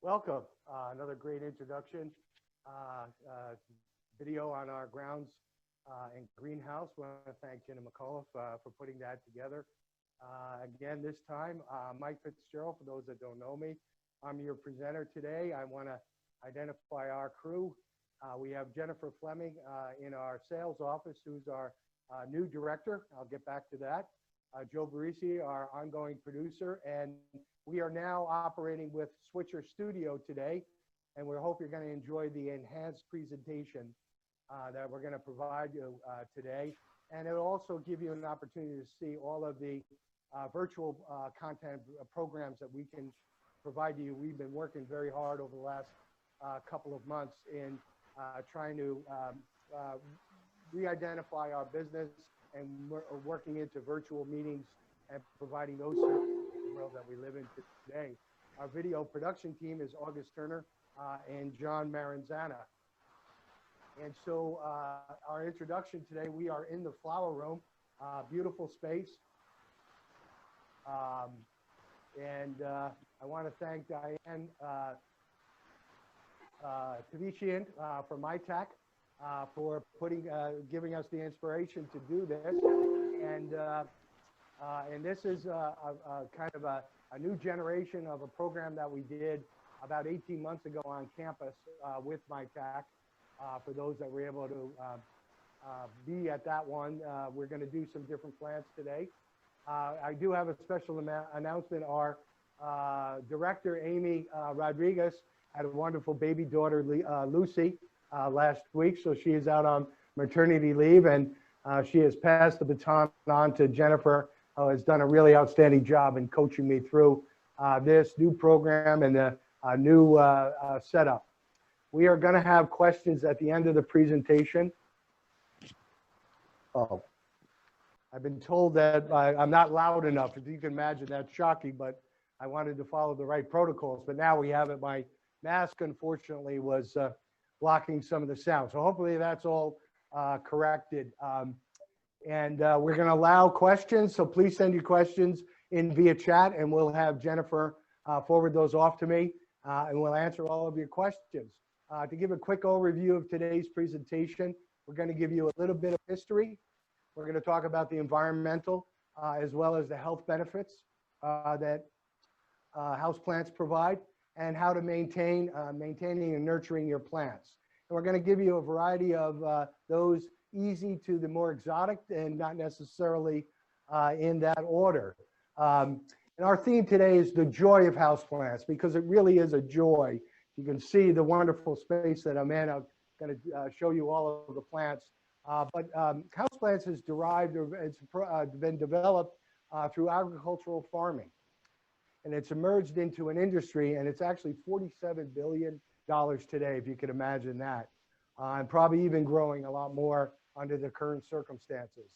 Welcome. Another great introduction video on our grounds and greenhouse. We want to thank Jenna McAuliffe for putting that together. Again, this time, Mike Fitzgerald, for those that don't know me, I'm your presenter today. I want to identify our crew. We have Jennifer Fleming in our sales office, who's our new director. I'll get back to that. Joe Barisi, our ongoing producer, and we are now operating with Switcher Studio today, and we hope you're going to enjoy the enhanced presentation that we're going to provide you today. And it'll also give you an opportunity to see all of the virtual content programs that we can provide you. We've been working very hard over the last couple of months in trying to re-identify our business, and we're working into virtual meetings and providing those services in the world that we live in today. Our video production team is August Turner and John Maranzana. And so our introduction today, we are in the flower room, beautiful space. And I want to thank Diane Tavishian from MyTech for giving us the inspiration to do this. And this is kind of a new generation of a program that we did about 18 months ago on campus with MyTech. For those that were able to be at that one, we're going to do some different plants today. I do have a special announcement. Our director, Amy Rodriguez, had a wonderful baby daughter, Lucy, last week. So she is out on maternity leave, and she has passed the baton on to Jennifer, who has done a really outstanding job in coaching me through this new program and the new setup. We are going to have questions at the end of the presentation. Oh, I've been told that I'm not loud enough. If you can imagine, that's shocking, but I wanted to follow the right protocols. But now we have it. My mask, unfortunately, was blocking some of the sound. So hopefully that's all corrected. And we're going to allow questions. So please send your questions in via chat, and we'll have Jennifer forward those off to me, and we'll answer all of your questions. To give a quick overview of today's presentation, we're going to give you a little bit of history. We're going to talk about the environmental as well as the health benefits that houseplants provide, and how to maintaining and nurturing your plants. And we're going to give you a variety of those easy to the more exotic, and not necessarily in that order. And our theme today is the joy of houseplants, because it really is a joy. You can see the wonderful space that I'm in. I'm going to show you all of the plants. But houseplants is derived, it's been developed through agricultural farming. And it's emerged into an industry, and it's actually $47 billion today, if you could imagine that. And probably even growing a lot more under the current circumstances.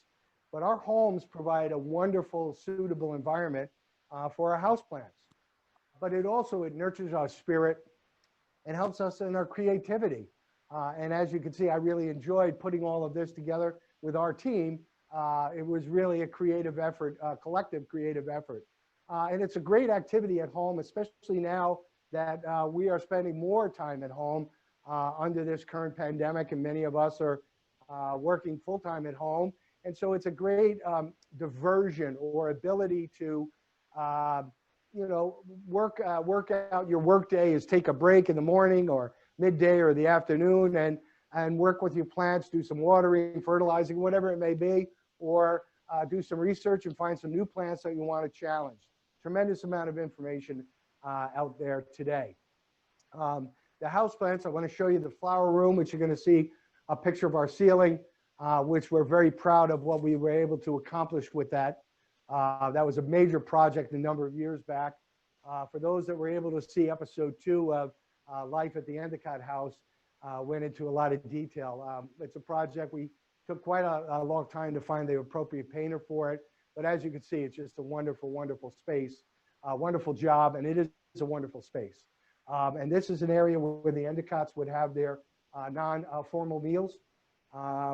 But our homes provide a wonderful, suitable environment for our houseplants. But it nurtures our spirit and helps us in our creativity. And as you can see, I really enjoyed putting all of this together with our team. It was really a creative effort, a collective creative effort. And it's a great activity at home, especially now that we are spending more time at home under this current pandemic, and many of us are working full-time at home. And so it's a great diversion or ability to, work out your work day, is take a break in the morning or midday or the afternoon, and work with your plants, do some watering, fertilizing, whatever it may be, or do some research and find some new plants that you want to challenge. Tremendous amount of information out there today. The house plants, I want to show you the flower room, which you're going to see a picture of our ceiling, which we're very proud of what we were able to accomplish with that. That was a major project a number of years back. For those that were able to see episode 2 of Life at the Endicott House, went into a lot of detail. It's a project we took quite a long time to find the appropriate painter for it. But as you can see, it's just a wonderful, wonderful space, wonderful job, and it is a wonderful space. And this is an area where the Endicotts would have their non-formal meals,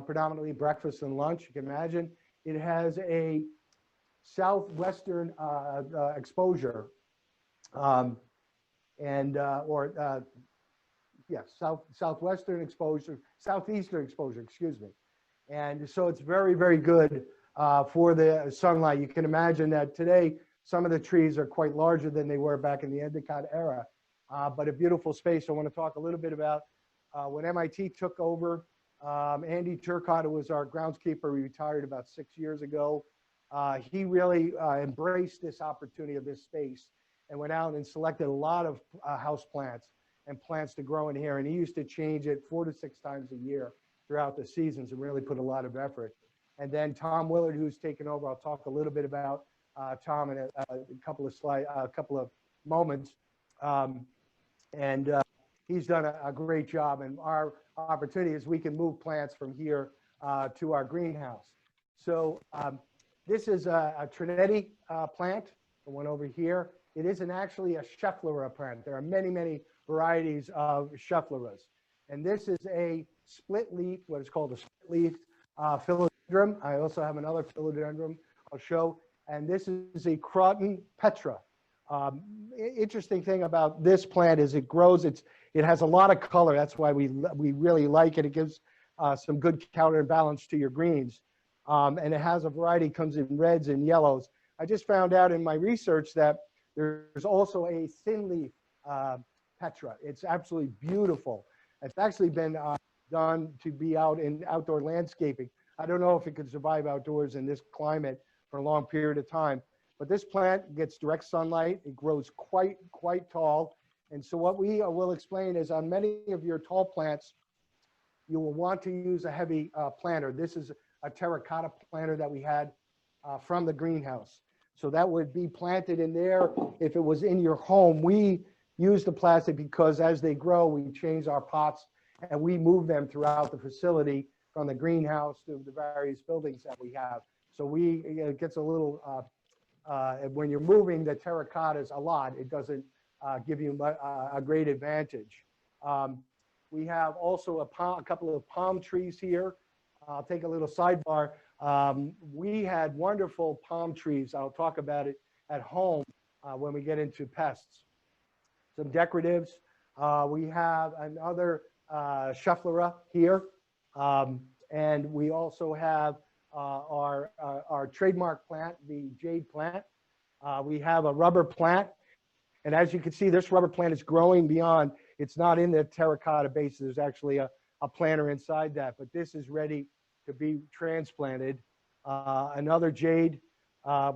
predominantly breakfast and lunch. You can imagine it has a southwestern exposure and southeastern exposure, excuse me. And so it's very, very good for the sunlight. You can imagine that today, some of the trees are quite larger than they were back in the Endicott era, but a beautiful space. I want to talk a little bit about when MIT took over. Andy Turcotte, who was our groundskeeper, retired about 6 years ago. He really embraced this opportunity of this space and went out and selected a lot of house plants and plants to grow in here. And he used to change it 4 to 6 times a year throughout the seasons and really put a lot of effort. And then Tom Willard, who's taken over, I'll talk a little bit about Tom in a couple of moments. He's done a great job. And our opportunity is we can move plants from here to our greenhouse. So this is a Trinetti plant, the one over here. It isn't actually a Schefflera plant. There are many, many varieties of Scheffleras. And this is a split leaf, what is called a split leaf philodendron. I also have another philodendron I'll show. And this is a Croton Petra. Interesting thing about this plant is it grows, it has a lot of color. That's why we really like it. It gives some good counterbalance to your greens. And it has a variety, comes in reds and yellows. I just found out in my research that there's also a thin leaf Petra. It's absolutely beautiful. It's actually been done to be out in outdoor landscaping. I don't know if it could survive outdoors in this climate for a long period of time, but this plant gets direct sunlight. It grows quite tall. And so what we will explain is on many of your tall plants, you will want to use a heavy planter. This is a terracotta planter that we had from the greenhouse. So that would be planted in there. If it was in your home, we use the plastic because as they grow, we change our pots and we move them throughout the facility from the greenhouse to the various buildings that we have. So it gets a little, when you're moving the terracottas a lot, it doesn't give you a great advantage. We have also a couple of palm trees here. I'll take a little sidebar. We had wonderful palm trees. I'll talk about it at home when we get into pests. Some decoratives. We have another Schefflera here. And we also have our trademark plant, the jade plant. We have a rubber plant. And as you can see, this rubber plant is growing beyond. It's not in the terracotta base. There's actually a planter inside that, but this is ready to be transplanted. Another jade.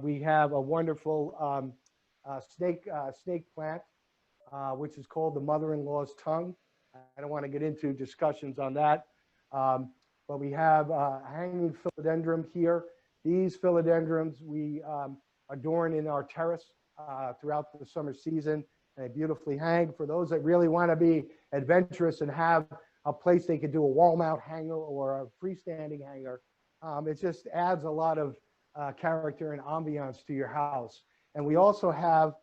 We have a wonderful snake plant, which is called the mother-in-law's tongue. I don't want to get into discussions on that. But we have a hanging philodendron here. These philodendrons we adorn in our terrace throughout the summer season. And they beautifully hang. For those that really want to be adventurous and have a place they could do a wall mount hanger or a freestanding hanger, it just adds a lot of character and ambiance to your house. And we also have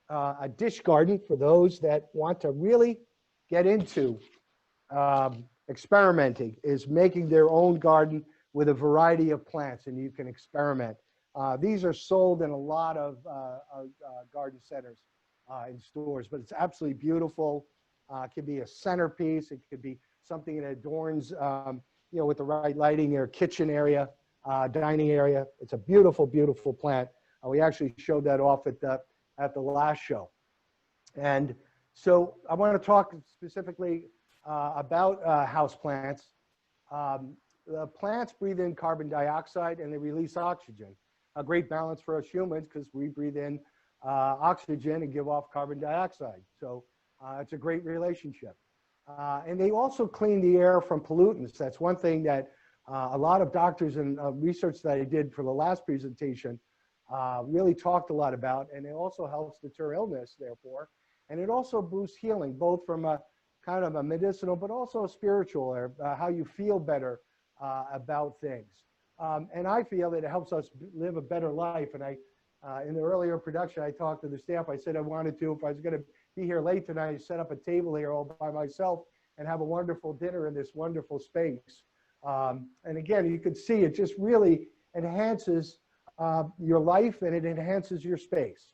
a dish garden for those that want to really get into experimenting, is making their own garden with a variety of plants, and you can experiment. These are sold in a lot of garden centers in stores, but it's absolutely beautiful. It could be a centerpiece. It could be something that adorns, with the right lighting, your kitchen area, dining area. It's a beautiful, beautiful plant. We actually showed that off at the last show. And so I want to talk specifically about house plants. The plants breathe in carbon dioxide and they release oxygen. A great balance for us humans because we breathe in oxygen and give off carbon dioxide. So it's a great relationship. And they also clean the air from pollutants. That's one thing that a lot of doctors and research that I did for the last presentation really talked a lot about. And it also helps deter illness, therefore. And it also boosts healing, both from a kind of a medicinal, but also spiritual, or how you feel better about things. And I feel that it helps us live a better life. And in the earlier production, I talked to the staff. I said I wanted to, if I was going to be here late tonight, set up a table here all by myself and have a wonderful dinner in this wonderful space. And again, you can see it just really enhances your life and it enhances your space.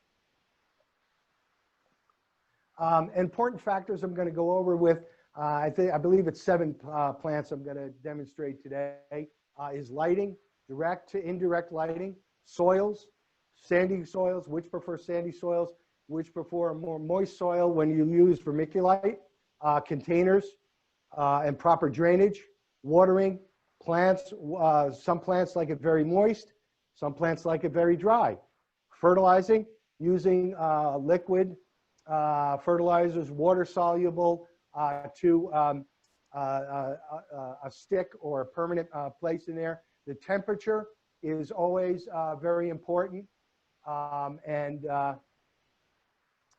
Important factors I'm going to go over with, I believe it's 7 plants I'm going to demonstrate today, is lighting, direct to indirect lighting, soils, sandy soils, which prefer sandy soils, which prefer a more moist soil when you use vermiculite, containers, and proper drainage, watering, plants. Some plants like it very moist, some plants like it very dry. Fertilizing, using liquid fertilizers, water soluble to a stick or a permanent place in there. The temperature is always very important, and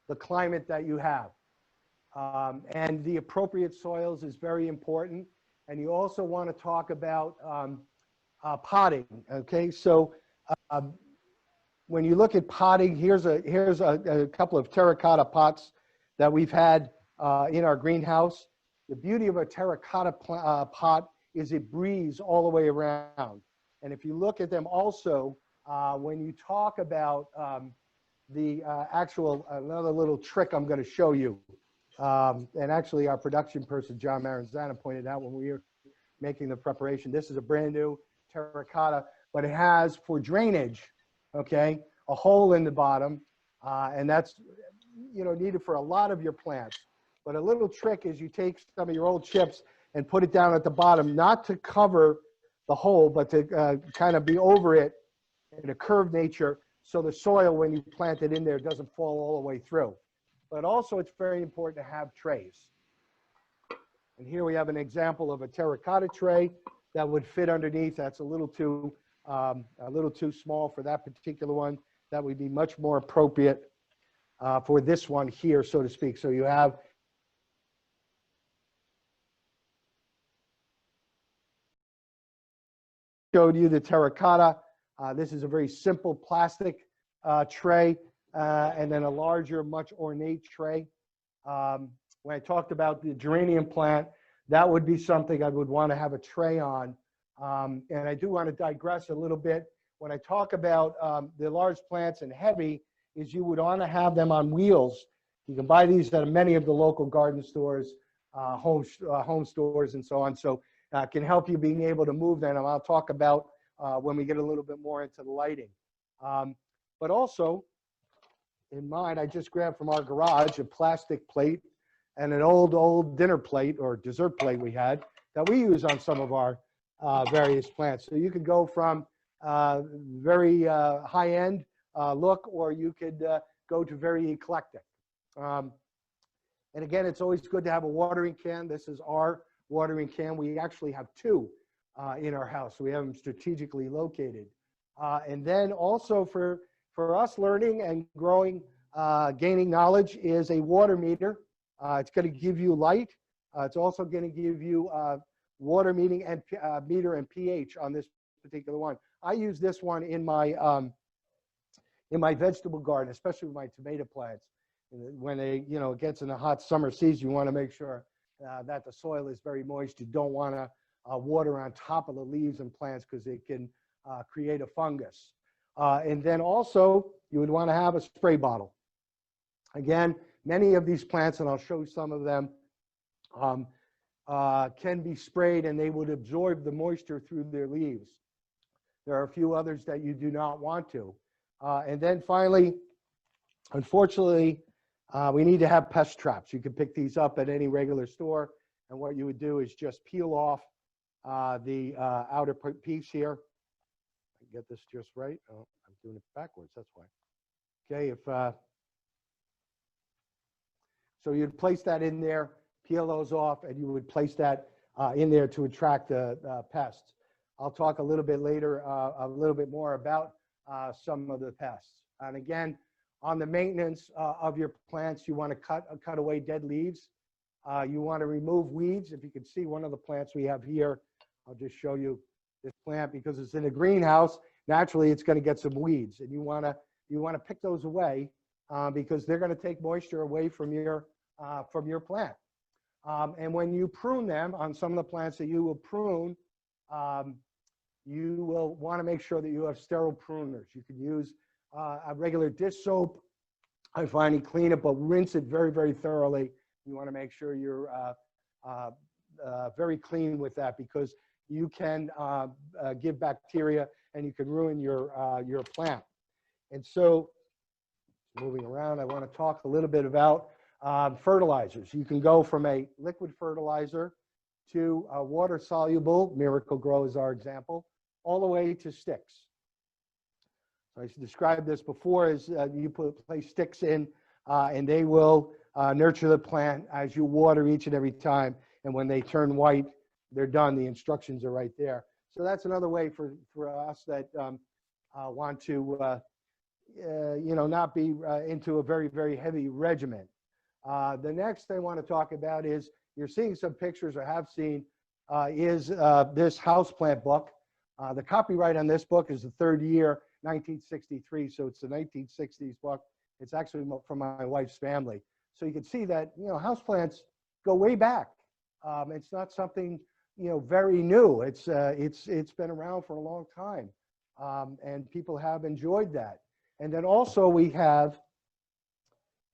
the climate that you have. And the appropriate soils is very important. And you also want to talk about potting, okay? So when you look at potting, here's a couple of terracotta pots that we've had in our greenhouse. The beauty of a terracotta pot is it breathes all the way around. And if you look at them also, when you talk about the actual, another little trick I'm going to show you. And actually our production person, John Maranzana, pointed out when we were making the preparation, this is a brand new terracotta, but it has for drainage, okay, a hole in the bottom. And that's, needed for a lot of your plants. But a little trick is you take some of your old chips and put it down at the bottom, not to cover the hole, but to kind of be over it in a curved nature, so the soil, when you plant it in there, doesn't fall all the way through. But also it's very important to have trays. And here we have an example of a terracotta tray that would fit underneath. That's a little too small for that particular one. That would be much more appropriate for this one here, so to speak. So you have showed you the terracotta. This is a very simple plastic tray, and then a larger, much ornate tray. When I talked about the geranium plant, that would be something I would want to have a tray on. And I do want to digress a little bit. When I talk about the large plants and heavy, is you would want to have them on wheels. You can buy these at many of the local garden stores, home stores, and so on. So can help you being able to move them. And I'll talk about when we get a little bit more into the lighting. But also, in mine, I just grabbed from our garage a plastic plate and an old dinner plate or dessert plate we had that we use on some of our various plants. So you could go from very high-end look, or you could go to very eclectic. And again, it's always good to have a watering can. This is our watering can. We actually have 2 in our house. So we have them strategically located. And then also for us learning and growing, gaining knowledge is a water meter. It's going to give you light. It's also going to give you water meter and pH on this particular one. I use this one in my vegetable garden, especially with my tomato plants. When it gets in the hot summer season, you want to make sure that the soil is very moist. You don't want to water on top of the leaves and plants because it can create a fungus. And then also, you would want to have a spray bottle. Again, many of these plants, and I'll show you some of them, can be sprayed and they would absorb the moisture through their leaves. There are a few others that you do not want to. And then finally, unfortunately, we need to have pest traps. You can pick these up at any regular store. And what you would do is just peel off the outer piece here. Get this just right. Oh, I'm doing it backwards. That's why. Okay, so you'd place that in there, peel those off, and you would place that in there to attract the pests. I'll talk a little bit later, a little bit more about some of the pests. And again, on the maintenance of your plants, you want to cut away dead leaves. You want to remove weeds. If you can see one of the plants we have here, I'll just show you this plant because it's in a greenhouse. Naturally, it's going to get some weeds, and you want to pick those away because they're going to take moisture away from your plant. And when you prune them, on some of the plants that you will prune, you will want to make sure that you have sterile pruners. You can use a regular dish soap I finally clean it, but rinse it very, very thoroughly. You want to make sure you're very clean with that, because you can give bacteria and you can ruin your plant. And so, moving around, I want to talk a little bit about fertilizers. You can go from a liquid fertilizer to a water soluble, Miracle-Gro is our example, all the way to sticks. I described this before as you place sticks in and they will nurture the plant as you water each and every time. And when they turn white, they're done. The instructions are right there. So that's another way for us that want to, not be into a very, very heavy regimen. The next I want to talk about is, you're seeing some pictures, or have seen, is this houseplant book. The copyright on this book is the third year, 1963, so it's the 1960s book. It's actually from my wife's family. So you can see that, houseplants go way back. It's not something, very new. It's been around for a long time, and people have enjoyed that. And then also we have,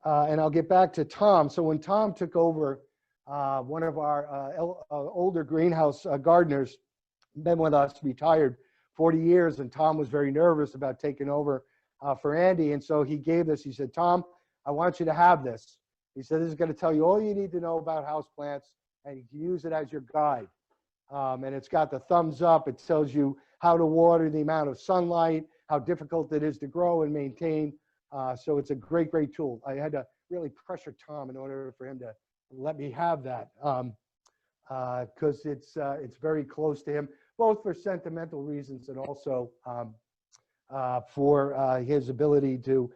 and I'll get back to Tom. So when Tom took over, one of our older greenhouse gardeners, been with us, retired 40 years, and Tom was very nervous about taking over for Andy. And so he gave this, he said, Tom, I want you to have this. He said, this is going to tell you all you need to know about houseplants, and you can use it as your guide. And it's got the thumbs up. It tells you how to water, the amount of sunlight, how difficult it is to grow and maintain. So it's a great, great tool. I had to really pressure Tom in order for him to let me have that, because it's very close to him, both for sentimental reasons and also for his ability to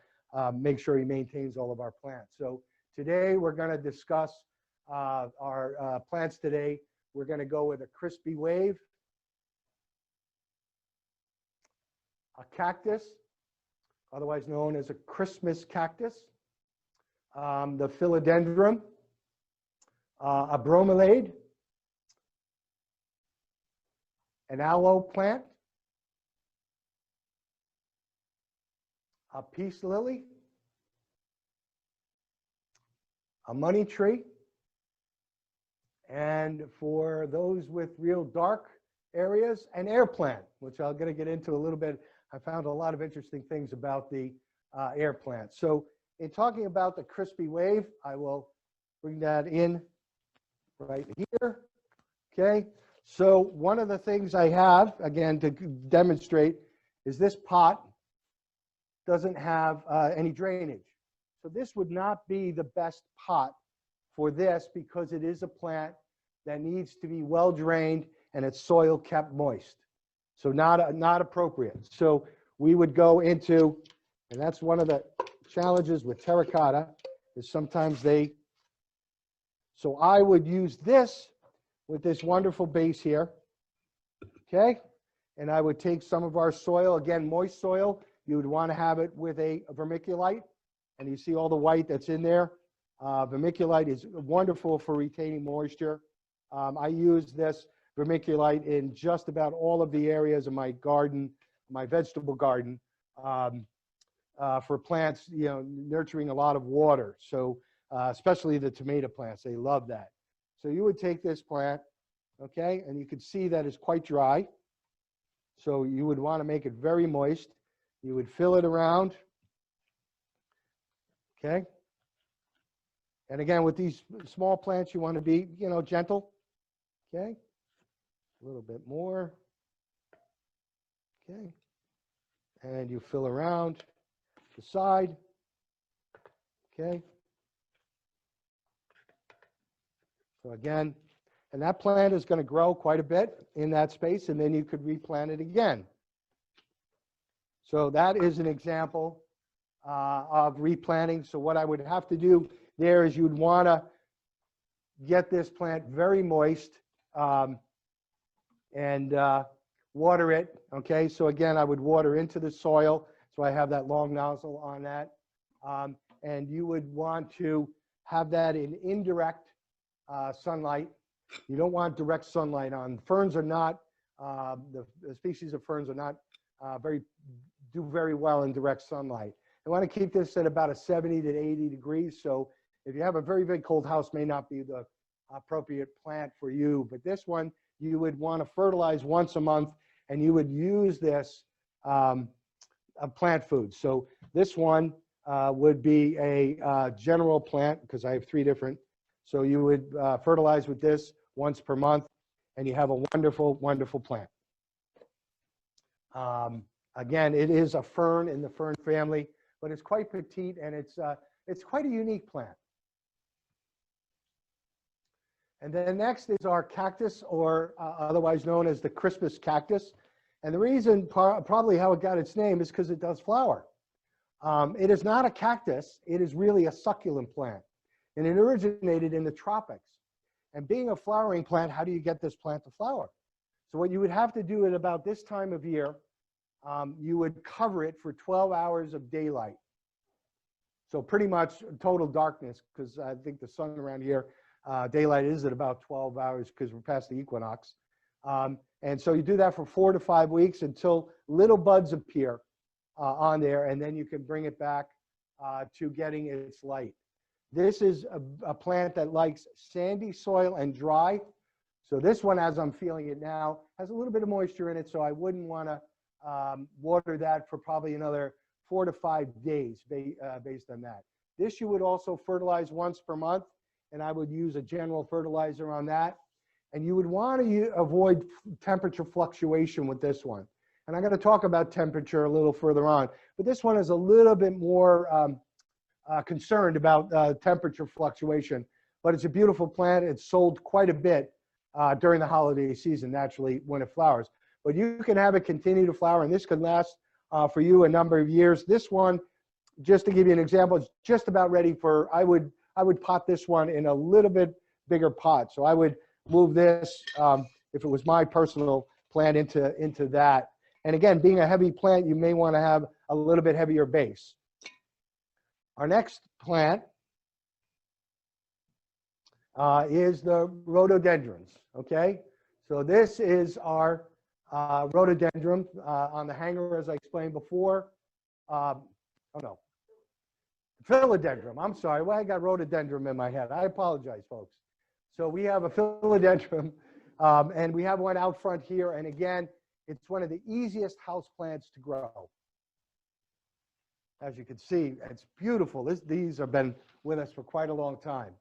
make sure he maintains all of our plants. So today we're going to discuss our plants today. We're going to go with a crispy wave, a cactus, otherwise known as a Christmas cactus, the philodendron, a bromelade, an aloe plant, a peace lily, a money tree, and for those with real dark areas, an air plant, which I'm going to get into a little bit. I found a lot of interesting things about the air plant. So in talking about the crispy wave, I will bring that in right here. Okay. So one of the things I have, again, to demonstrate, is this pot doesn't have any drainage. So this would not be the best pot for this, because it is a plant that needs to be well drained and its soil kept moist. So not appropriate. So we would go into, and that's one of the challenges with terracotta, is sometimes so I would use this with this wonderful base here, okay? And I would take some of our soil, again, moist soil. You would want to have it with a vermiculite, and you see all the white that's in there. Vermiculite is wonderful for retaining moisture. I use this vermiculite in just about all of the areas of my garden, my vegetable garden, for plants, nurturing a lot of water. So especially the tomato plants, they love that. So you would take this plant, okay, and you can see that it's quite dry. So you would want to make it very moist. You would fill it around, okay. And again, with these small plants, you want to be, gentle, okay. A little bit more, okay. And you fill around the side, okay. So again, and that plant is going to grow quite a bit in that space, and then you could replant it again. So that is an example of replanting. So what I would have to do there is you'd want to get this plant very moist and water it, okay? So again, I would water into the soil. So I have that long nozzle on that. And you would want to have that in indirect sunlight. You don't want direct sunlight on. Ferns are not, the species of ferns are not do very well in direct sunlight. I want to keep this at about a 70 to 80 degrees. So if you have a very, very cold house, may not be the appropriate plant for you. But this one, you would want to fertilize once a month, and you would use this plant food. So this one would be a general plant, because I have 3 different. So you would fertilize with this once per month, and you have a wonderful, wonderful plant. Again, it is a fern in the fern family, but it's quite petite, and it's quite a unique plant. And then next is our cactus, or otherwise known as the Christmas cactus. And the reason probably how it got its name is because it does flower. It is not a cactus. It is really a succulent plant. And it originated in the tropics. And being a flowering plant, how do you get this plant to flower? So what you would have to do at about this time of year, you would cover it for 12 hours of daylight. So pretty much total darkness, because I think the sun around here, daylight is at about 12 hours because we're past the equinox. And so you do that for 4 to 5 weeks until little buds appear on there, and then you can bring it back to getting its light. This is a plant that likes sandy soil and dry. So this one, as I'm feeling it now, has a little bit of moisture in it, so I wouldn't want to water that for probably another 4 to 5 days based on that. This you would also fertilize once per month, and I would use a general fertilizer on that. And you would want to avoid temperature fluctuation with this one. And I'm going to talk about temperature a little further on, but this one is a little bit more concerned about temperature fluctuation. But it's a beautiful plant. It's sold quite a bit during the holiday season, naturally, when it flowers. But you can have it continue to flower, and this can last for you a number of years. This one, just to give you an example, is just about ready for, I would pot this one in a little bit bigger pot. So I would move this, if it was my personal plant, into that. And again, being a heavy plant, you may want to have a little bit heavier base. Our next plant is the rhododendrons, okay? So this is our rhododendron on the hanger, as I explained before. Oh no, philodendron, I'm sorry. Well, I got rhododendron in my head. I apologize, folks. So we have a philodendron, and we have one out front here. And again, it's one of the easiest house plants to grow. As you can see, it's beautiful. These have been with us for quite a long time.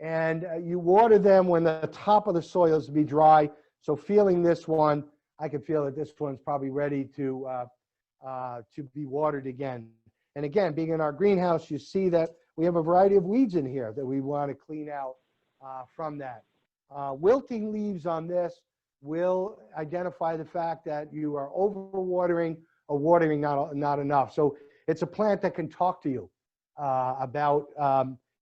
And you water them when the top of the soil is to be dry. So feeling this one, I can feel that this one's probably ready to be watered again. And again, being in our greenhouse, you see that we have a variety of weeds in here that we want to clean out from that. Wilting leaves on this will identify the fact that you are overwatering or watering not enough. So it's a plant that can talk to you about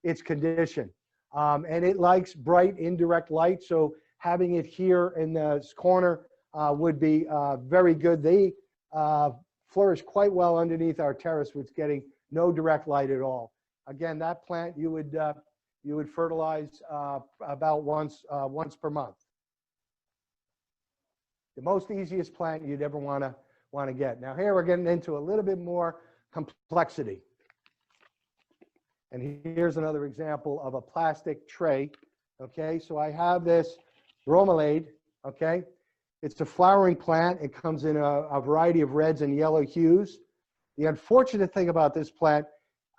its condition. And it likes bright indirect light. So having it here in this corner would be very good. They flourish quite well underneath our terrace, which is getting no direct light at all. Again, that plant you would fertilize about once per month. The most easiest plant you'd ever want to get. Now here we're getting into a little bit more complexity. And here's another example of a plastic tray. Okay, so I have this bromeliad. Okay, it's a flowering plant. It comes in a variety of reds and yellow hues. The unfortunate thing about this plant,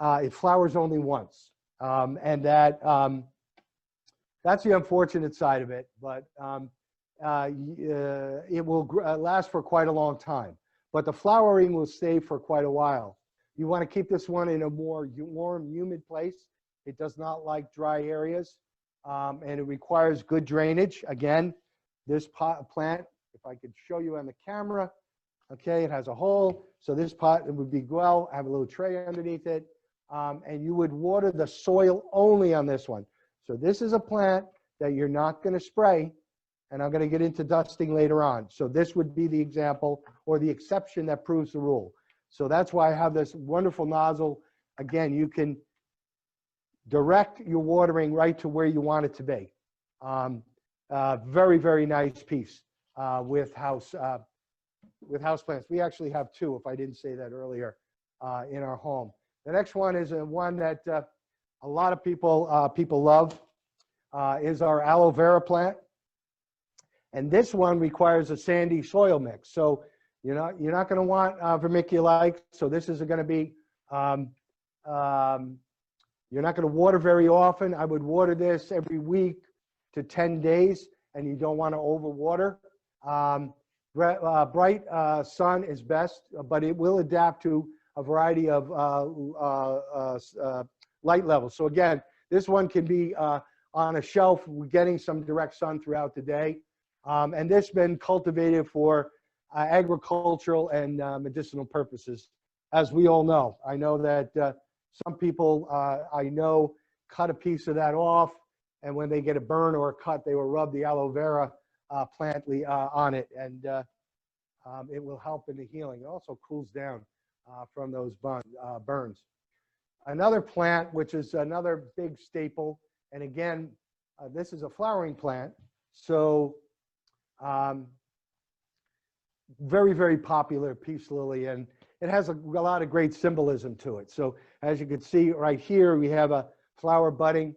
it flowers only once, and that's the unfortunate side of it. But it will last for quite a long time. But the flowering will stay for quite a while. You want to keep this one in a more warm, humid place. It does not like dry areas, and it requires good drainage. Again, this plant, if I could show you on the camera, okay, it has a hole. So this pot, it would be well, have a little tray underneath it, and you would water the soil only on this one. So this is a plant that you're not going to spray, and I'm going to get into dusting later on. So this would be the example or the exception that proves the rule. So that's why I have this wonderful nozzle. Again, you can direct your watering right to where you want it to be. Very, very nice piece with house plants. We actually have 2, if I didn't say that earlier, in our home. The next one is one that a lot of people love, is our aloe vera plant. And this one requires a sandy soil mix. So you're not going to want vermiculite. So this is going to be, you're not going to water very often. I would water this every week to 10 days, and you don't want to overwater. Bright sun is best, but it will adapt to a variety of light levels. So again, this one can be on a shelf, getting some direct sun throughout the day. And this has been cultivated for agricultural and medicinal purposes, as we all know. I know that some people I know cut a piece of that off, and when they get a burn or a cut, they will rub the aloe vera plant on it, and it will help in the healing. It also cools down from those burns. Another plant, which is another big staple, and again, this is a flowering plant, so very, very popular, peace lily, and it has a lot of great symbolism to it. So as you can see right here, we have a flower budding.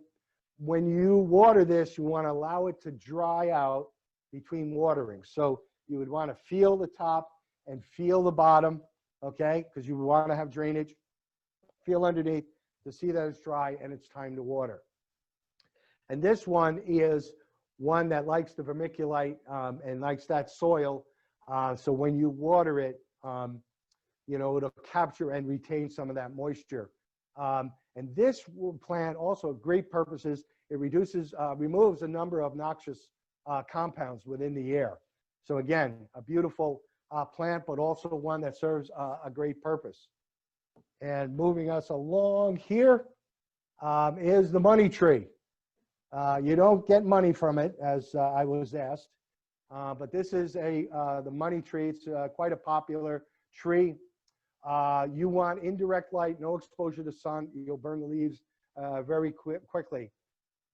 When you water this, you want to allow it to dry out between watering. So you would want to feel the top and feel the bottom, okay? Because you want to have drainage. Feel underneath to see that it's dry and it's time to water. And this one is one that likes the vermiculite and likes that soil. So when you water it, it'll capture and retain some of that moisture. And this plant also great purposes. It removes a number of noxious compounds within the air. So again, a beautiful plant, but also one that serves a great purpose. And moving us along here is the money tree. You don't get money from it, as I was asked, but this is the money tree. It's quite a popular tree. You want indirect light, no exposure to sun. You'll burn the leaves very quickly.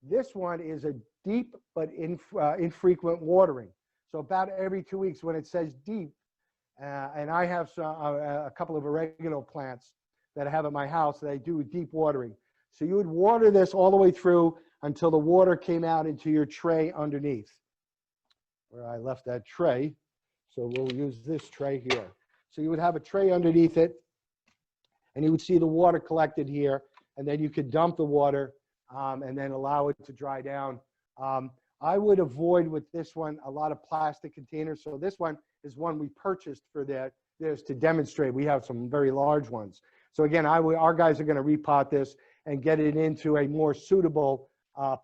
This one is a deep but infrequent watering. So about every 2 weeks, when it says deep, and I have a couple of oregano plants that I have at my house that I do deep watering. So you would water this all the way through until the water came out into your tray underneath, where I left that tray. So we'll use this tray here. So you would have a tray underneath it, and you would see the water collected here, and then you could dump the water and then allow it to dry down. I would avoid with this one a lot of plastic containers. So this one is one we purchased for this to demonstrate. We have some very large ones. So again, our guys are going to repot this and get it into a more suitable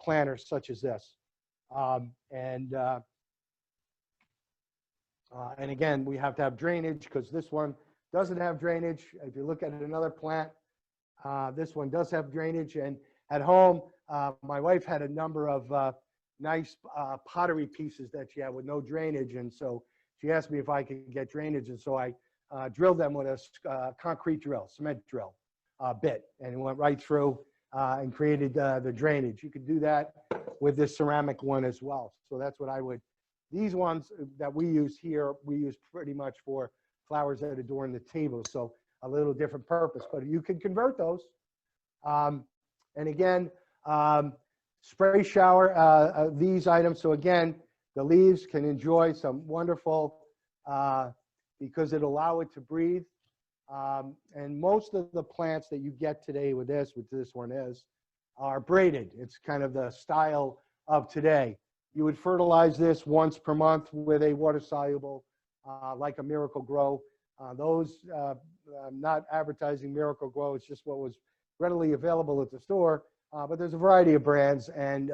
planter such as this. And again, we have to have drainage because this one doesn't have drainage. If you look at another plant, this one does have drainage. And at home, my wife had a number of nice pottery pieces that she had with no drainage. And so she asked me if I could get drainage. And so I drilled them with a concrete drill, cement drill bit, and it went right through and created the drainage. You could do that with this ceramic one as well. So that's what I would. These ones that we use here, we use pretty much for flowers that adorn the table. So a little different purpose, but you can convert those. And again, spray shower these items. So again, the leaves can enjoy some wonderful, because it'll allow it to breathe. And most of the plants that you get today with this one are braided. It's kind of the style of today. You would fertilize this once per month with a water soluble, like a Miracle Grow. Those, I'm not advertising Miracle Grow, it's just what was readily available at the store. But there's a variety of brands, and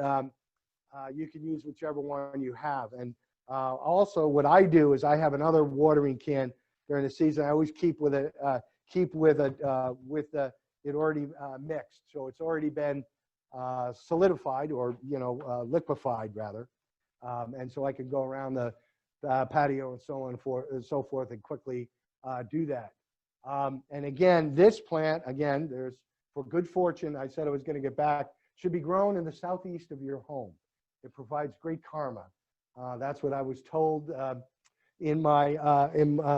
you can use whichever one you have. And also, what I do is I have another watering can during the season. I always keep with it, it already mixed, so it's already been solidified or liquefied rather, and so I can go around the patio and so on and so forth and quickly do that. And again, this plant, again, there's for good fortune. I said I was going to get back. Should be grown in the southeast of your home. It provides great karma. That's what I was told in my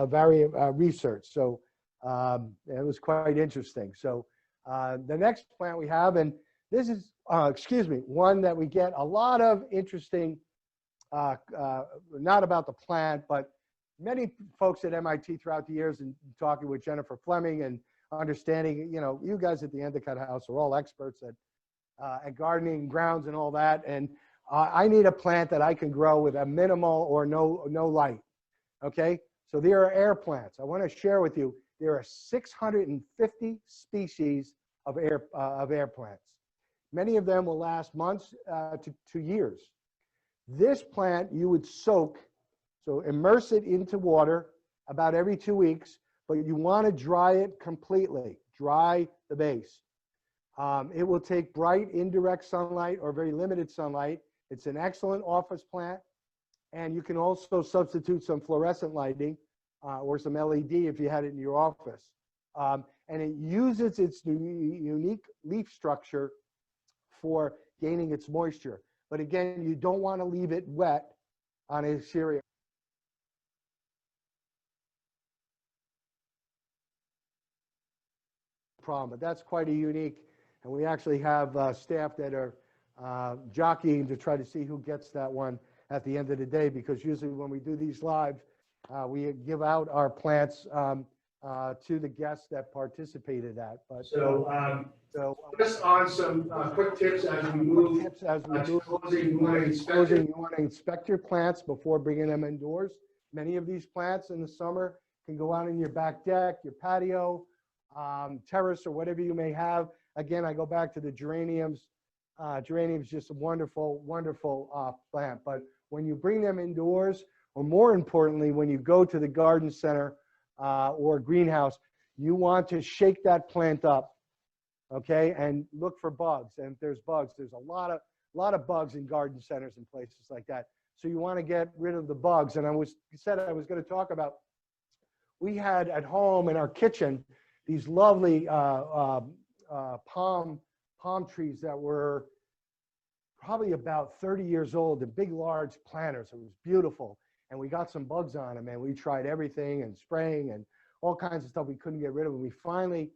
various research. So It was quite interesting. So the next plant we have, and this is, excuse me, one that we get a lot of interesting, not about the plant, but many folks at MIT throughout the years and talking with Jennifer Fleming and understanding, you know, you guys at the Endicott House are all experts at gardening, grounds and all that. And I need a plant that I can grow with a minimal or no light. Okay. So there are air plants. I want to share with you, there are 650 species of air plants. Many of them will last months to years. This plant you would soak, so immerse it into water about every 2 weeks, but you want to dry it completely, dry the base. It will take bright indirect sunlight or very limited sunlight. It's an excellent office plant, and you can also substitute some fluorescent lighting or some LED if you had it in your office. And it uses its unique leaf structure for gaining its moisture. But again, you don't want to leave it wet on a cereal. Problem, but that's quite a unique, and we actually have staff that are jockeying to try to see who gets that one at the end of the day, because usually when we do these live, we give out our plants to the guests that participated at. But just on some quick tips as we move. Closing, you want to inspect your plants before bringing them indoors. Many of these plants in the summer can go out in your back deck, your patio, terrace, or whatever you may have. Again, I go back to the geraniums. Geraniums, just a wonderful, wonderful plant. But when you bring them indoors, or more importantly, when you go to the garden center or greenhouse, you want to shake that plant up, okay, and look for bugs. And if there's bugs, there's a lot of bugs in garden centers and places like that. So you want to get rid of the bugs. And I said I was going to talk about, we had at home in our kitchen these lovely palm trees that were probably about 30 years old, the big, large planters. It was beautiful. And we got some bugs on them, and we tried everything and spraying and all kinds of stuff. We couldn't get rid of them. We finally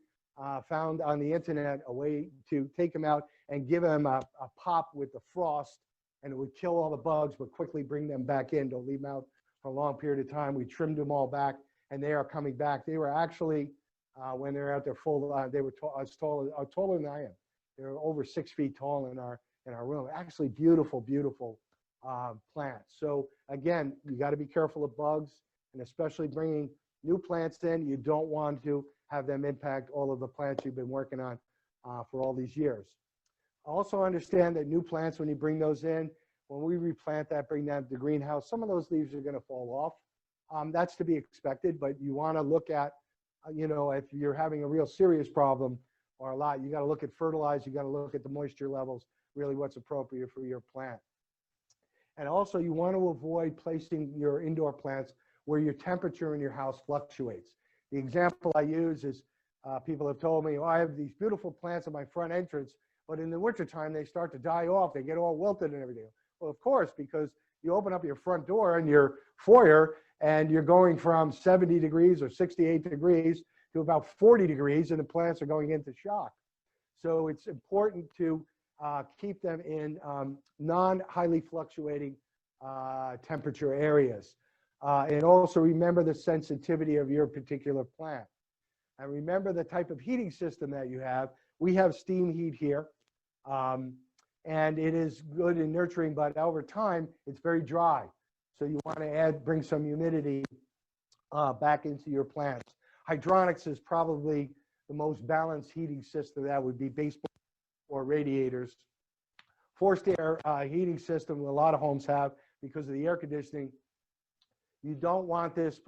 found on the internet a way to take them out and give them a pop with the frost, and it would kill all the bugs, but quickly bring them back in. Don't leave them out for a long period of time. We trimmed them all back, and they are coming back. They were actually, when they're out there full, they were taller than I am. They were over 6 feet tall in our room. Actually, beautiful, beautiful plants. So again, you got to be careful of bugs, and especially bringing new plants in. You don't want to have them impact all of the plants you've been working on for all these years. Also understand that new plants, when you bring those in, when we replant that, bring them to the greenhouse, some of those leaves are going to fall off. That's to be expected, but you want to look at, you know, if you're having a real serious problem or a lot, you got to look at fertilizer, you got to look at the moisture levels, really what's appropriate for your plant. And also you want to avoid placing your indoor plants where your temperature in your house fluctuates. The example I use is people have told me, oh, I have these beautiful plants at my front entrance, but in the wintertime, they start to die off. They get all wilted and everything. Well, of course, because you open up your front door and your foyer and you're going from 70 degrees or 68 degrees to about 40 degrees, and the plants are going into shock. So it's important to keep them in non-highly fluctuating temperature areas. And also remember the sensitivity of your particular plant. And remember the type of heating system that you have. We have steam heat here, and it is good in nurturing, but over time, it's very dry. So you want to bring some humidity back into your plants. Hydronics is probably the most balanced heating system. That would be baseball or radiators. Forced air heating system, a lot of homes have because of the air conditioning. You don't want this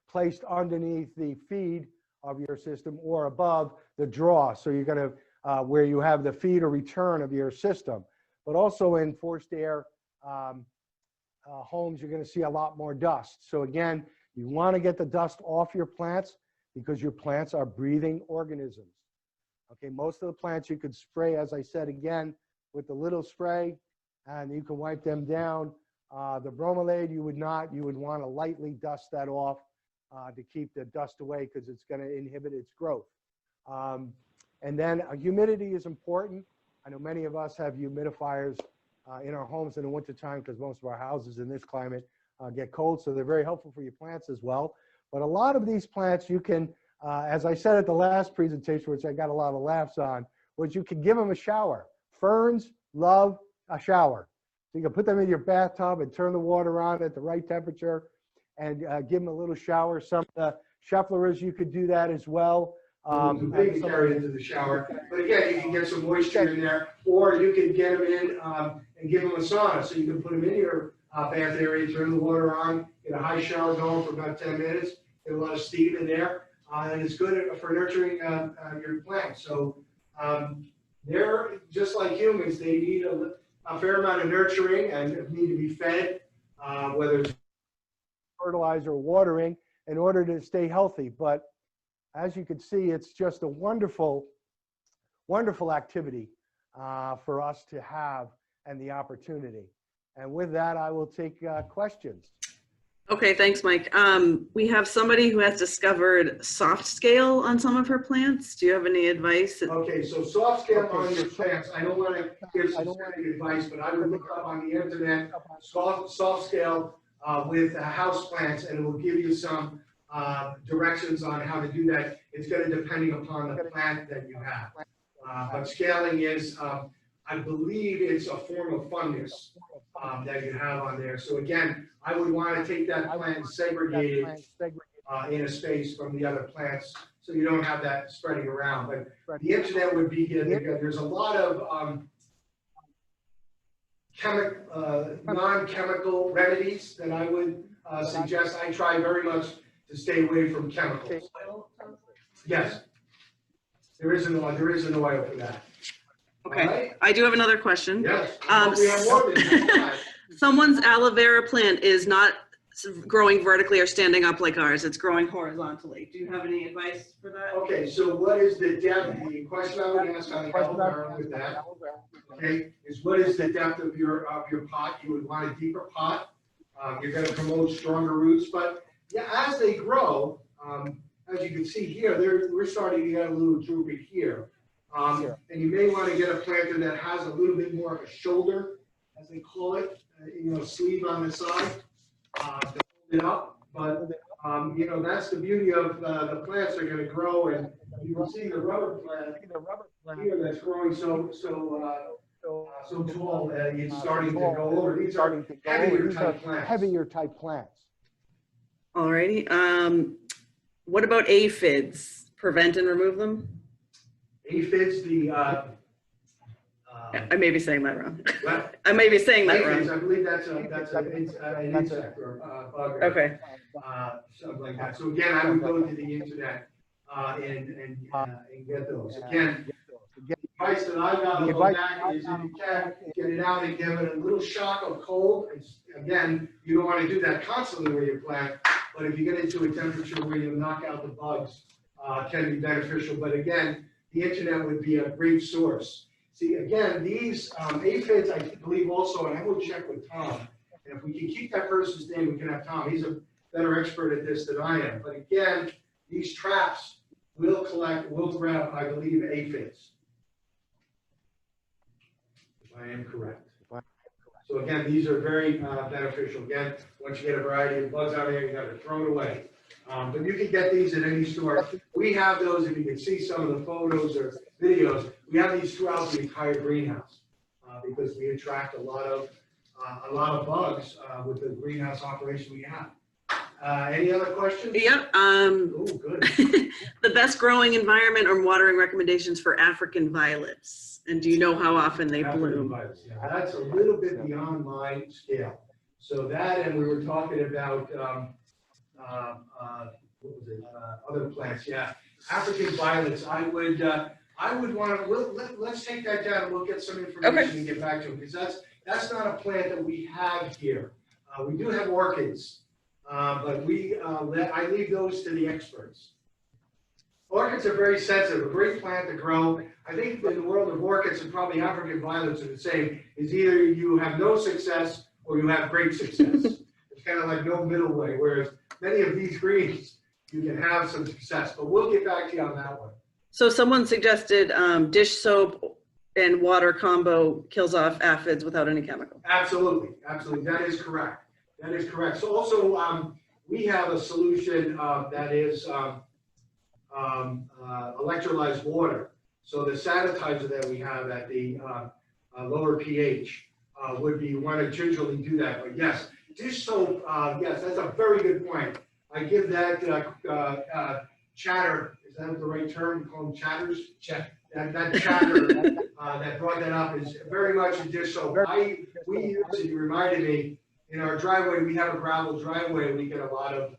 placed underneath the feed of your system or above the draw. So you're going to, where you have the feed or return of your system. But also in forced air homes, you're going to see a lot more dust. So again, you want to get the dust off your plants because your plants are breathing organisms. Okay, most of the plants you could spray, as I said again, with the little spray, and you can wipe them down. The bromelade, you would not. You would want to lightly dust that off to keep the dust away because it's going to inhibit its growth. And then humidity is important. I know many of us have humidifiers in our homes in the wintertime because most of our houses in this climate get cold, so they're very helpful for your plants as well. But a lot of these plants you can, as I said at the last presentation, which I got a lot of laughs on, was you can give them a shower. Ferns love a shower. So you can put them in your bathtub and turn the water on at the right temperature and give them a little shower. Some of the Scheffleras, you could do that as well. The big carry into the shower, but again, you can get some moisture in there, or you can get them in and give them a sauna. So you can put them in your bath area, turn the water on, get a high shower going for about 10 minutes, get a lot of steam in there, and it's good for nurturing your plants. So they're just like humans; they need a fair amount of nurturing and need to be fed, whether it's fertilizer or watering, in order to stay healthy. But as you can see, it's just a wonderful, wonderful activity for us to have and the opportunity. And with that, I will take questions. Okay, thanks, Mike. We have somebody who has discovered soft scale on some of her plants. Do you have any advice? okay, so soft scale on your plants. I don't want to give specific advice, but I would look up on the internet soft scale with house plants, and it will give you some directions on how to do that. It's going to depending upon the plant that you have. But scaling is, I believe it's a form of fungus that you have on there. So again, I would want to take that plant and segregate it in a space from the other plants so you don't have that spreading around. But the internet would be good. There's a lot of non-chemical remedies that I would suggest. I try very much to stay away from chemicals. Yes, there is an oil for that. Okay, right. I do have another question. Yes, we have more than that. Someone's aloe vera plant is not growing vertically or standing up like ours. It's growing horizontally. Do you have any advice for that? Okay, so what is the depth? The question I would ask on the aloe vera with that, okay, is what is the depth of your pot? You would want a deeper pot. You're going to promote stronger roots, but yeah, as they grow, as you can see here, we're starting to get a little droopy here. And you may want to get a planter that has a little bit more of a shoulder, as they call it, sleeve on the side to hold it up. But that's the beauty of the plants are going to grow, and you can see the rubber plant here that's growing so tall that it's starting to go over. These are heavier type plants. Alrighty. What about aphids? Prevent and remove them? Aphids, I may be saying that wrong. what? I may be saying that Aphids, wrong. I believe that's an insect or bug or Okay. something like that. So again, I would go to the internet and get those. Again, the advice that I got on that is if you can, get it out and give it a little shock of cold. Again, you don't want to do that constantly with your plant, but if you get into a temperature where you knock out the bugs, can be beneficial. But again, the internet would be a great source. See, again, these aphids, I believe also, and I will check with Tom, and if we can keep that person's name, we can have Tom. He's a better expert at this than I am. But again, these traps will grab, I believe, aphids. If I am correct. So again, these are very beneficial. Again, once you get a variety of bugs out there, you got to throw it away. But you can get these at any store. We have those, if you can see some of the photos or videos, we have these throughout the entire greenhouse because we attract a lot of bugs with the greenhouse operation we have. Any other questions? Yep. Oh, good. The best growing environment or watering recommendations for African violets. And do you know how often they bloom? Yeah, that's a little bit beyond my scale. So that, and we were talking about what was it? Other plants. Yeah, African violets. I would want to. Let's take that down and we'll get some information and get back to it, because that's not a plant that we have here. We do have orchids, but I leave those to the experts. Orchids are very sensitive, a great plant to grow. I think in the world of orchids, and probably African violets are the same, is either you have no success or you have great success. It's kind of like no middle way, whereas many of these greens, you can have some success. But we'll get back to you on that one. So someone suggested dish soap and water combo kills off aphids without any chemical. Absolutely, absolutely. That is correct. That is correct. So also, we have a solution that is electrolyzed water. So the sanitizer that we have at the lower pH would be, you want to gingerly do that. But yes, dish soap, yes, that's a very good point. I give that chatter, is that the right term? You call them chatters? That chatter that brought that up is very much a dish soap. We use it, you reminded me, in our driveway, we have a gravel driveway, we get a lot of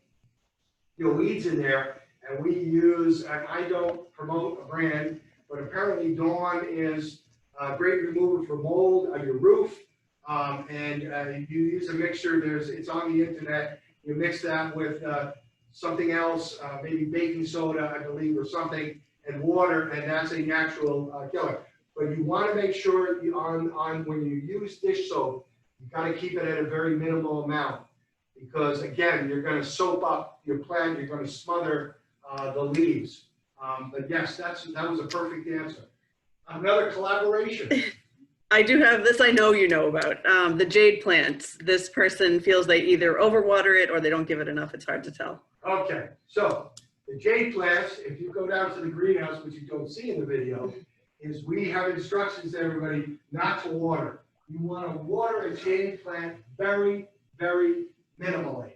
weeds in there, and we use, and I don't promote a brand, but apparently Dawn is a great remover for mold on your roof, and you use a mixture, it's on the internet, you mix that with something else, maybe baking soda, I believe, or something, and water, and that's a natural killer. But you want to make sure when you use dish soap, you got to keep it at a very minimal amount, because again, you're going to soap up your plant, you're going to smother the leaves. But yes, that was a perfect answer. Another collaboration. I do have this, I know you know about, the jade plants. This person feels they either overwater it or they don't give it enough. It's hard to tell. Okay, so the jade plants, if you go down to the greenhouse, which you don't see in the video, is we have instructions to everybody not to water. You want to water a jade plant very, very minimally.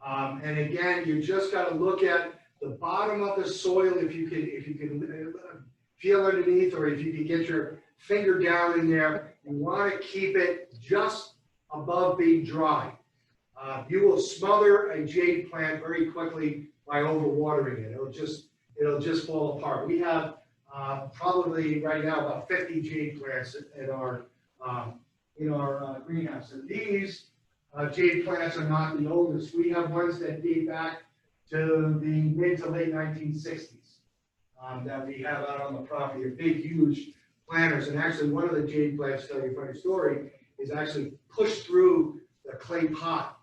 And again, you just got to look at the bottom of the soil, if you can feel underneath, or if you can get your finger down in there. You want to keep it just above being dry. You will smother a jade plant very quickly by overwatering it. It'll just fall apart. We have probably right now about 50 jade plants in our greenhouse. And these jade plants are not the oldest. We have ones that date back to the mid to late 1960s that we have out on the property. They're big, huge planters. And actually, one of the jade plants, to tell you a funny story, is actually pushed through the clay pot.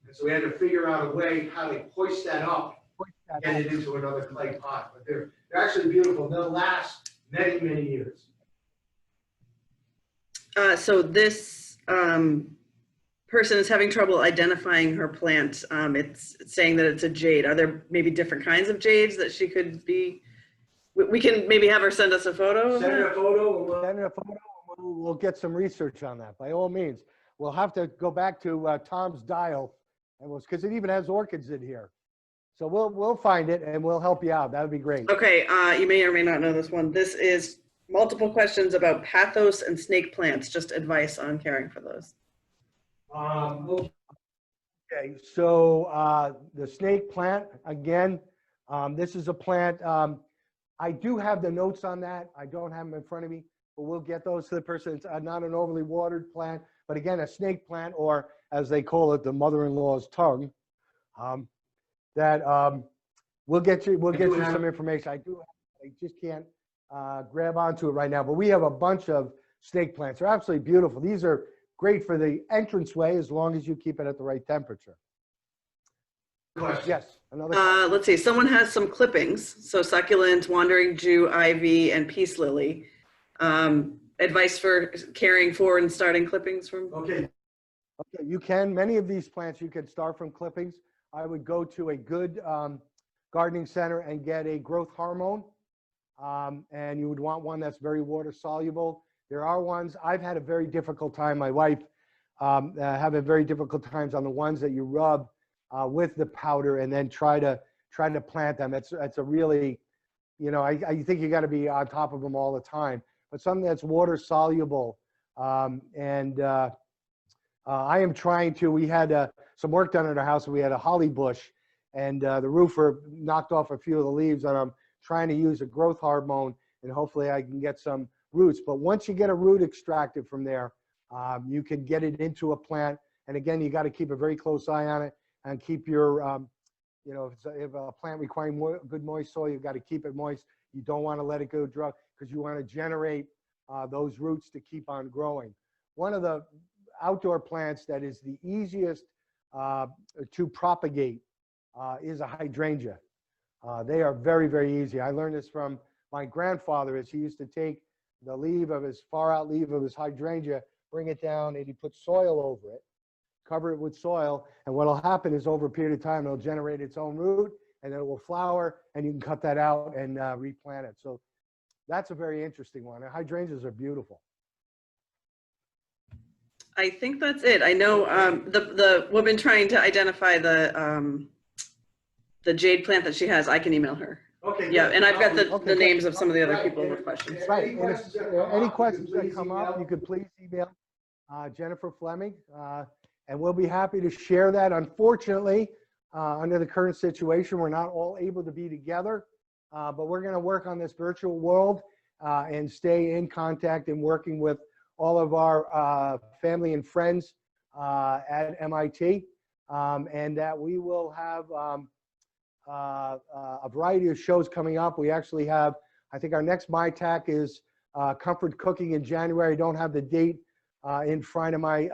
And so we had to figure out a way how to hoist that up, get it into another clay pot. But they're actually beautiful. They'll last many, many years. So this person is having trouble identifying her plant. It's saying that it's a jade. Are there maybe different kinds of jades that she could be? We can maybe have her send us a photo. Send her a photo. We'll get some research on that. By all means, we'll have to go back to Tom's dial, and because it even has orchids in here. So we'll find it and we'll help you out. That would be great. Okay, you may or may not know this one. This is multiple questions about pathos and snake plants. Just advice on caring for those. Okay, so the snake plant, again, this is a plant. I do have the notes on that. I don't have them in front of me, but we'll get those to the person. It's not an overly watered plant, but again, a snake plant, or as they call it, the mother-in-law's tongue. We'll get you some information. I just can't grab onto it right now, but we have a bunch of snake plants. They're absolutely beautiful. These are great for the entranceway as long as you keep it at the right temperature. Question. Yes, another. Let's see. Someone has some clippings. So succulent, wandering Jew, ivy, and peace lily. Advice for caring for and starting clippings from? Okay. Okay, you can. Many of these plants you can start from clippings. I would go to a good gardening center and get a growth hormone. And you would want one that's very water soluble. There are ones, I've had a very difficult time, my wife having very difficult times on the ones that you rub with the powder and then try to plant them. It's a really, I think you got to be on top of them all the time. But something that's water soluble. I am trying to, we had some work done at our house and we had a holly bush and the roofer knocked off a few of the leaves, and I'm trying to use a growth hormone and hopefully I can get some roots. But once you get a root extracted from there, you can get it into a plant. And again, you got to keep a very close eye on it and keep your, if a plant requiring good moist soil, you've got to keep it moist. You don't want to let it go dry because you want to generate those roots to keep on growing. One of the outdoor plants that is the easiest to propagate is a hydrangea. They are very, very easy. I learned this from my grandfather, as he used to take the leaf of his far out leaf of his hydrangea, bring it down, and he put soil over it, cover it with soil. And what will happen is over a period of time, it'll generate its own root, and then it will flower, and you can cut that out and replant it. So that's a very interesting one. And hydrangeas are beautiful. I think that's it. I know the woman trying to identify the jade plant that she has, I can email her. Okay. Yeah, and I've got Okay, the names of some of the other Right, people and- with questions. Right. Any And if, questions that come any up, questions you can that come please up, email. you could please email Jennifer Fleming, and we'll be happy to share that. Unfortunately, under the current situation, we're not all able to be together, but we're going to work on this virtual world and stay in contact and working with all of our family and friends at MIT, and that we will have a variety of shows coming up. We actually have, I think our next MyTac is Comfort Cooking in January. I don't have the date in front of my,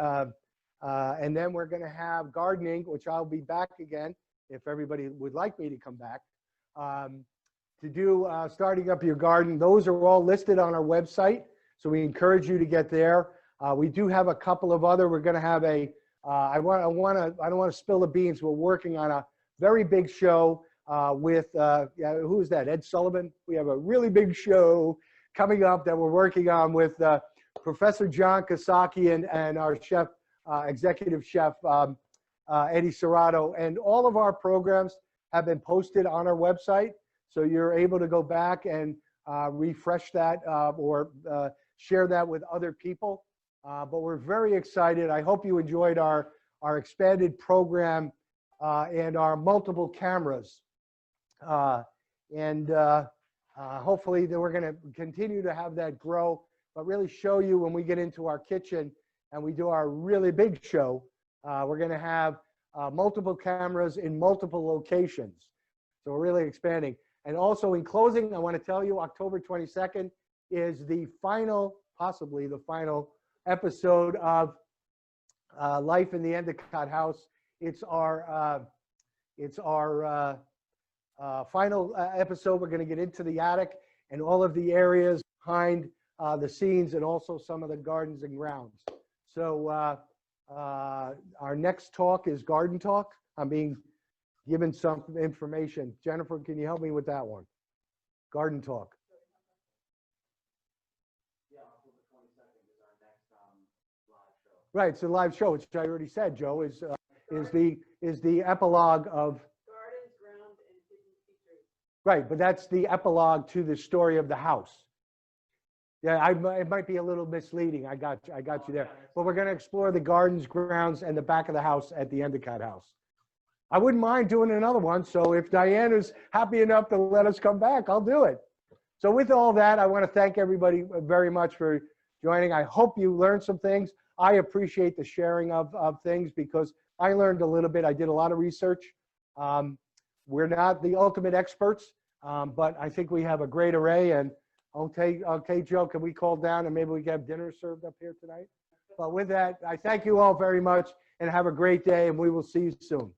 and then we're going to have gardening, which I'll be back again if everybody would like me to come back, to do starting up your garden. Those are all listed on our website, so we encourage you to get there. We do have a couple of other, we're going to have a, I don't want to spill the beans. We're working on a very big show with, who is that? Ed Sullivan. We have a really big show coming up that we're working on with Professor John Kosaki and our chef, executive chef, Eddie Serrato. And all of our programs have been posted on our website. So you're able to go back and refresh that or share that with other people. But we're very excited. I hope you enjoyed our expanded program and our multiple cameras. Hopefully that we're going to continue to have that grow, but really show you when we get into our kitchen and we do our really big show, we're going to have multiple cameras in multiple locations. So we're really expanding. And also in closing, I want to tell you October 22nd is the final, possibly the final episode of Life in the Endicott House. It's our final episode. We're going to get into the attic and all of the areas behind the scenes and also some of the gardens and grounds. So our next talk is Garden Talk. I'm being given some information. Jennifer, can you help me with that one? Garden Talk. Right, it's a live show, which I already said, Joe, is the epilogue of Gardens, grounds, and hidden features. right, but that's the epilogue to the story of the house. Yeah, it might be a little misleading. I got you there. But we're going to explore the gardens, grounds, and the back of the house at the Endicott House. I wouldn't mind doing another one. So if Diane is happy enough to let us come back, I'll do it. So with all that, I want to thank everybody very much for joining. I hope you learned some things. I appreciate the sharing of things because I learned a little bit. I did a lot of research. We're not the ultimate experts, but I think we have a great array. And okay, Joe, can we call down and maybe we can have dinner served up here tonight? But with that, I thank you all very much and have a great day, and we will see you soon.